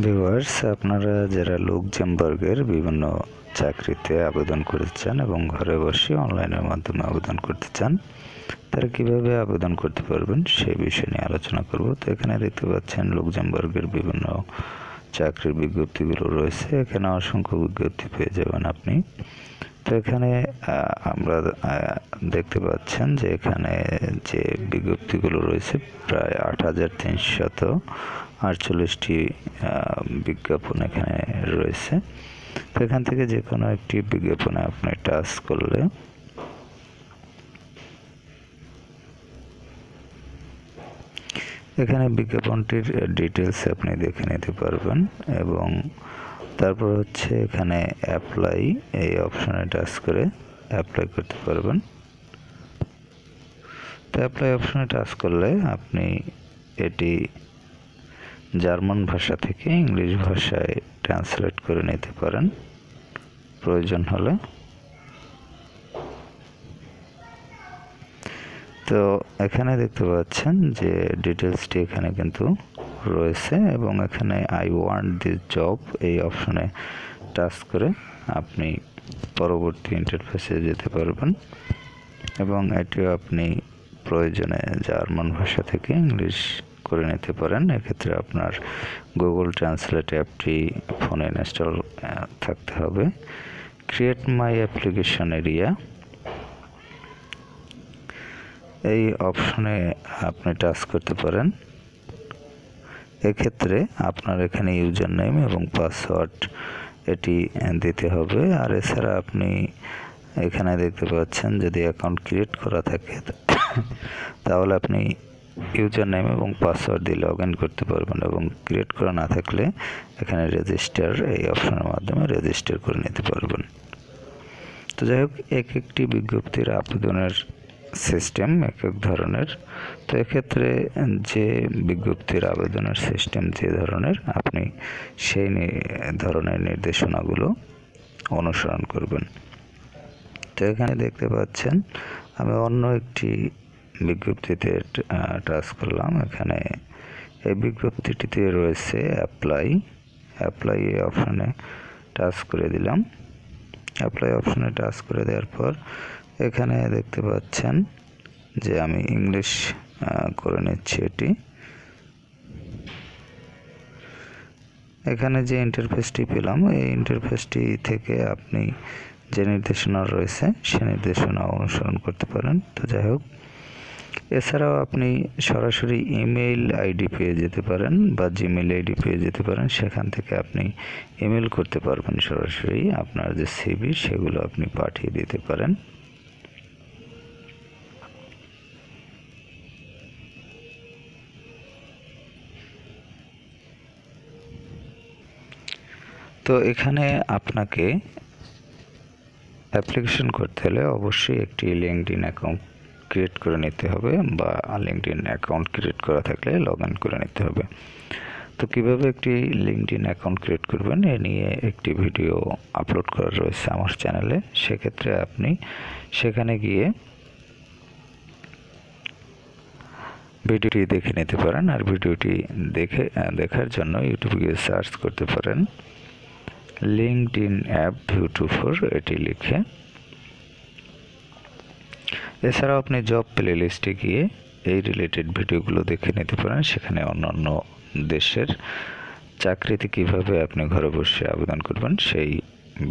Viewers, আপনারা যারা লুক্সেমবার্গের বিভিন্ন চাকরিতে আবেদন করতে চান এবং ঘরে বসে অনলাইনের মাধ্যমে আবেদন করতে চান, তারা কিভাবে আবেদন করতে পারবেন সেই বিষয় নিয়ে আলোচনা করব। তো এখানে দেখতে পাচ্ছেন লুক্সেমবার্গের বিভিন্ন চাকরির বিজ্ঞপ্তিগুলো রয়েছে। এখানে অসংখ্য বিজ্ঞপ্তি পেয়ে যাবেন আপনি। তো এখানে আমরা দেখতে পাচ্ছেন যে এখানে যে বিজ্ঞপ্তিগুলো রয়েছে প্রায় 8,348টি বিজ্ঞাপন এখানে রয়েছে। তো এখান থেকে যে কোনো একটি বিজ্ঞাপনে আপনি টাচ করলে এখানে বিজ্ঞাপনটির ডিটেলস আপনি দেখে নিতে পারবেন এবং তারপর হচ্ছে এখানে অ্যাপ্লাই এই অপশনে টাচ করে অ্যাপ্লাই করতে পারবেন। তো অ্যাপ্লাই অপশনে টাচ করলে আপনি এটি জার্মান ভাষা থেকে ইংলিশ ভাষায় ট্রান্সলেট করে নিতে পারেন প্রয়োজন হলে। তো এখানে দেখতে পাচ্ছেন যে ডিটেলসটি এখানে কিন্তু রয়েছে এবং এখানে আই ওয়ান্ট দিস জব এই অপশনে টাচ করে আপনি পরবর্তী ইন্টারফেসে যেতে পারবেন এবং এটিও আপনি প্রয়োজনে জার্মান ভাষা থেকে ইংলিশ করে নিতে পারেন। এক্ষেত্রে আপনার গুগল ট্রান্সলেট অ্যাপটি ফোনে ইনস্টল থাকতে হবে। ক্রিয়েট মাই অ্যাপ্লিকেশন এরিয়া এই অপশনে আপনি টাচ করতে পারেন। এক্ষেত্রে আপনার এখানে ইউজার নেম এবং পাসওয়ার্ড এটি দিতে হবে। আর এছাড়া আপনি এখানে দেখতে পাচ্ছেন যদি অ্যাকাউন্ট ক্রিয়েট করা থাকে তাহলে আপনি ইউজার নেম এবং পাসওয়ার্ড দিয়ে লগ ইন করতে পারবেন এবং ক্রিয়েট করা না থাকলে এখানে রেজিস্টার এই অপশনের মাধ্যমে রেজিস্টার করে নিতে পারবেন। তো যাই হোক, একটি বিজ্ঞপ্তির আবেদনের সিস্টেম এক এক ধরনের। তো এক্ষেত্রে যে বিজ্ঞপ্তির আবেদনের সিস্টেম যে ধরনের আপনি সেই ধরনের নির্দেশনাগুলো অনুসরণ করবেন। তো এখানে দেখতে পাচ্ছেন আমি অন্য একটি বিজ্ঞপ্তিতে টাচ করলাম। এখানে এই বিজ্ঞপ্তিটিতে রয়েছে অ্যাপ্লাই এই অপশনে টাচ করে দিলাম। অ্যাপ্লাই অপশনে টাচ করে দেওয়ার পর এখানে দেখতে পাচ্ছেন যে আমি ইংলিশ করে নিচ্ছি এটি। এখানে যে ইন্টারফেসটি পেলাম এই ইন্টারফেসটি থেকে আপনি যে নির্দেশনা রয়েছে সে নির্দেশনা অনুসরণ করতে পারেন। তো যাই হোক, এছাড়াও আপনি সরাসরি ইমেইল আইডি পেয়ে যেতে পারেন বা জিমেইল আইডি পেয়ে যেতে পারেন। সেখান থেকে আপনি ইমেল করতে পারবেন সরাসরি আপনার যে সিভি সেগুলো আপনি পাঠিয়ে দিতে পারেন। তো এখানে আপনাকে অ্যাপ্লিকেশন করতে হলে অবশ্যই একটি লিঙ্কডইন অ্যাকাউন্ট ক্রিয়েট করে নিতে হবে বা লিঙ্কডইন অ্যাকাউন্ট ক্রিয়েট করা থাকলে লগ ইন করে নিতে হবে। তো কীভাবে একটি লিঙ্কডইন অ্যাকাউন্ট ক্রিয়েট করবেন এ নিয়ে একটি ভিডিও আপলোড করা রয়েছে আমার চ্যানেলে। সেক্ষেত্রে আপনি সেখানে গিয়ে ভিডিওটি দেখে নিতে পারেন। আর ভিডিওটি দেখার জন্য ইউটিউবে গিয়ে সার্চ করতে পারেন লিঙ্কডইন অ্যাপ ভিউ24 এটি লিখে। এছাড়াও আপনি জব প্লে লিস্টে গিয়ে এই রিলেটেড ভিডিওগুলো দেখে নিতে পারেন। সেখানে অন্যান্য দেশের চাকরিতে কিভাবে আপনি ঘরে বসে আবেদন করবেন সেই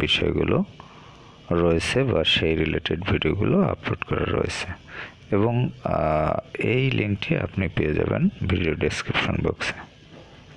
বিষয়গুলো রয়েছে বা সেই রিলেটেড ভিডিওগুলো আপলোড করা রয়েছে এবং এই লিঙ্কটি আপনি পেয়ে যাবেন ভিডিও ডেসক্রিপশন বক্সে।